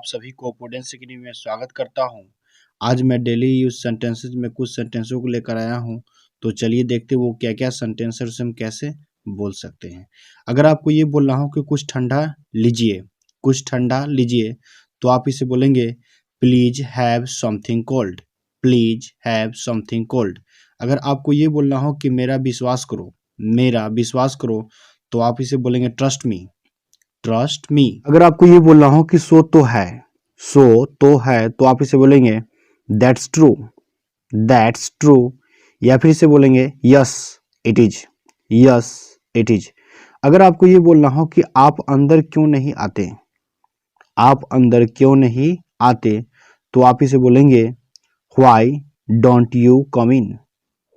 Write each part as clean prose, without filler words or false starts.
सभी को पोडेंस अकेडमी में स्वागत करता हूं। आज मैं डेली यूज सेंटेंसेस में कुछ सेंटेंसों को लेकर आया हूं। तो चलिए देखते हैं वो क्या क्या सेंटेंसेस हम कैसे बोल सकते हैं। अगर आपको ये बोलना हो कि कुछ ठंडा लीजिए, कुछ ठंडा लीजिए, तो आप इसे बोलेंगे please have something cold, please have something cold. अगर आपको ये बोलना हो कि मेरा विश्वास करो, मेरा विश्वास करो, तो आप इसे बोलेंगे ट्रस्ट मी, ट्रस्ट मी। अगर आपको ये बोलना हो कि सो तो है, सो तो है, तो आप इसे बोलेंगे दैट्स ट्रू, दैट्स ट्रू। या फिर इसे बोलेंगे yes it is, yes it is. अगर आपको ये बोलना हो कि आप अंदर क्यों नहीं आते, आप अंदर क्यों नहीं आते, तो आप इसे बोलेंगे why don't you come in,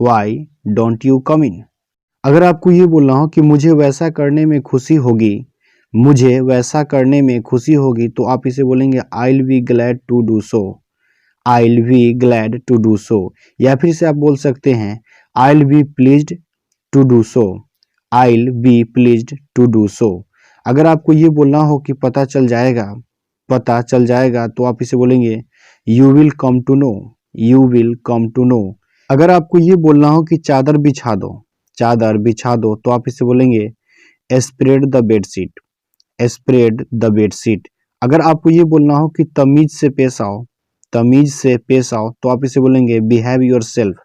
why don't you come in. अगर आपको ये बोलना हो कि मुझे वैसा करने में खुशी होगी, मुझे वैसा करने में खुशी होगी, तो आप इसे बोलेंगे I will be glad to do so, I will be glad to do so. या फिर इसे आप बोल सकते हैं I will be pleased to do so, I will be pleased to do so. अगर आपको ये बोलना हो कि पता चल जाएगा, पता चल जाएगा, तो आप इसे बोलेंगे you will come to know, you will come to know. अगर आपको ये बोलना हो कि चादर बिछा दो, चादर बिछा दो, तो आप इसे बोलेंगे spread the bedsheet, spread the bedsheet. अगर आपको ये बोलना हो कि तमीज से पेश आओ, तमीज से पेश आओ, तो आप इसे बोलेंगे behave your self,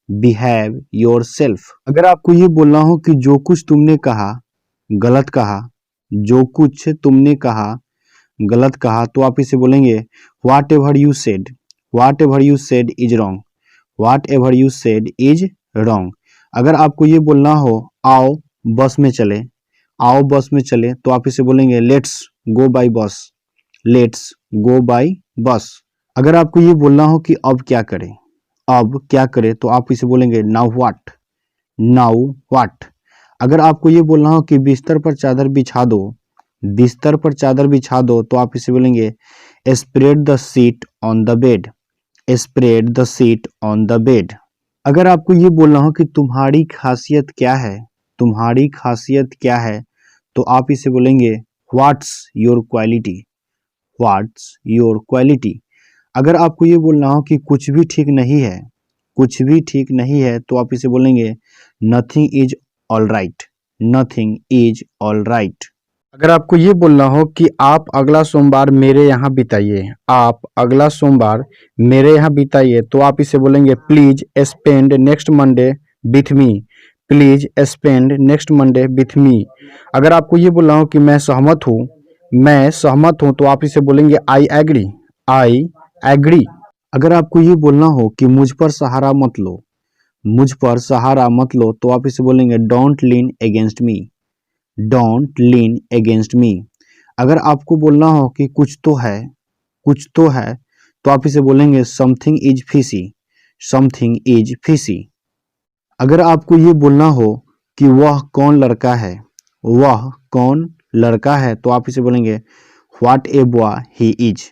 behave your self. अगर आपको ये बोलना हो कि जो कुछ तुमने कहा गलत कहा, जो कुछ तुमने कहा गलत कहा, तो आप इसे बोलेंगे what ever you said, what ever you said is wrong, what ever you said is wrong. अगर आपको ये बोलना हो आओ बस में चले, आओ बस में चले, तो आप इसे बोलेंगे लेट्स गो बाय बस, लेट्स गो बाय बस। अगर आपको ये बोलना हो कि अब क्या करें, अब क्या करें, तो आप इसे बोलेंगे नाउ व्हाट, नाउ व्हाट। अगर आपको ये बोलना हो कि बिस्तर पर चादर बिछा दो, बिस्तर पर चादर बिछा दो, तो आप इसे बोलेंगे spread the seat on the bed, spread the seat on the bed. अगर आपको ये बोलना हो कि तुम्हारी खासियत क्या है, तुम्हारी खासियत क्या है, तो आप इसे बोलेंगे what's your quality, what's your quality. अगर आपको ये बोलना हो कि कुछ भी ठीक नहीं है, कुछ भी ठीक नहीं है, तो आप इसे बोलेंगे nothing is all right, nothing is all right. अगर आपको ये बोलना हो कि आप अगला सोमवार मेरे यहाँ बिताइए, आप अगला सोमवार मेरे यहाँ बिताइए, तो आप इसे बोलेंगे please spend next Monday with me, please spend next Monday with me. अगर आपको ये बोलना हो कि मैं सहमत हूँ, मैं सहमत हूँ, तो आप इसे बोलेंगे आई एग्री, आई एग्री। अगर आपको ये बोलना हो कि मुझ पर सहारा मत लो, मुझ पर सहारा मत लो, तो आप इसे बोलेंगे don't lean against me, don't lean against me. अगर आपको बोलना हो कि कुछ तो है, कुछ तो है, तो आप इसे बोलेंगे something is fishy, something is fishy. अगर आपको ये बोलना हो कि वह कौन लड़का है, वह कौन लड़का है, तो आप इसे बोलेंगे what a boy he is,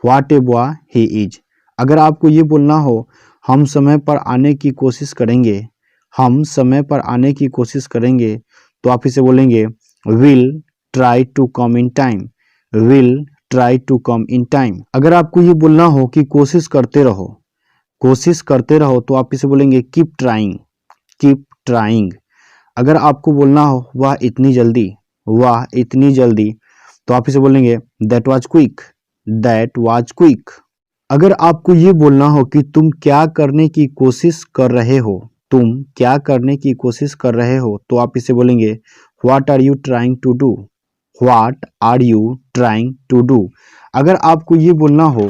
what a boy he is. अगर आपको ये बोलना हो हम समय पर आने की कोशिश करेंगे, हम समय पर आने की कोशिश करेंगे, तो आप इसे बोलेंगे will try to come in time, will try to come in time. अगर आपको ये बोलना हो कि कोशिश करते रहो, कोशिश करते रहो, तो आप इसे बोलेंगे कीप ट्राइंग, कीप ट्राइंग। अगर आपको बोलना हो वह इतनी जल्दी, वह इतनी जल्दी, तो आप इसे बोलेंगे that was quick, that was quick. अगर आपको ये बोलना हो कि तुम क्या करने की कोशिश कर रहे हो, तुम क्या करने की कोशिश कर रहे हो, तो आप इसे बोलेंगे what are you trying to do, what are you trying to do. अगर आपको ये बोलना हो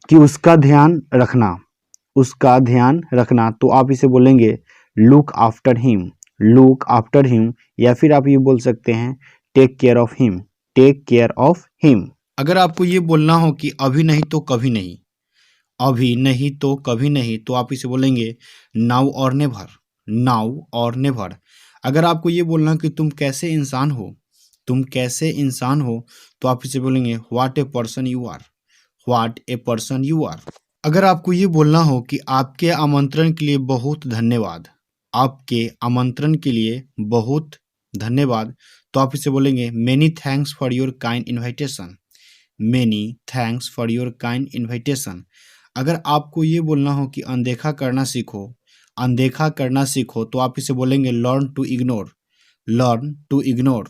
कि उसका ध्यान रखना, उसका ध्यान रखना, तो आप इसे बोलेंगे look after him, look after him. या फिर आप ये बोल सकते हैं take care of him, take care of him. अगर आपको ये बोलना हो कि अभी नहीं तो कभी नहीं, अभी नहीं तो कभी नहीं, तो आप इसे बोलेंगे नाउ और नेवर, नाउ और नेवर। अगर आपको ये बोलना कि तुम कैसे इंसान हो, तुम कैसे इंसान हो, तो आप इसे बोलेंगे what a person you are, what a person you are. अगर आपको ये बोलना हो कि आपके आमंत्रण के लिए बहुत धन्यवाद, आपके आमंत्रण के लिए बहुत धन्यवाद, तो आप इसे बोलेंगे many thanks for your kind invitation, many thanks for your kind invitation. अगर आपको ये बोलना हो कि अनदेखा करना सीखो, अनदेखा करना सीखो, तो आप इसे बोलेंगे learn to ignore, learn to ignore.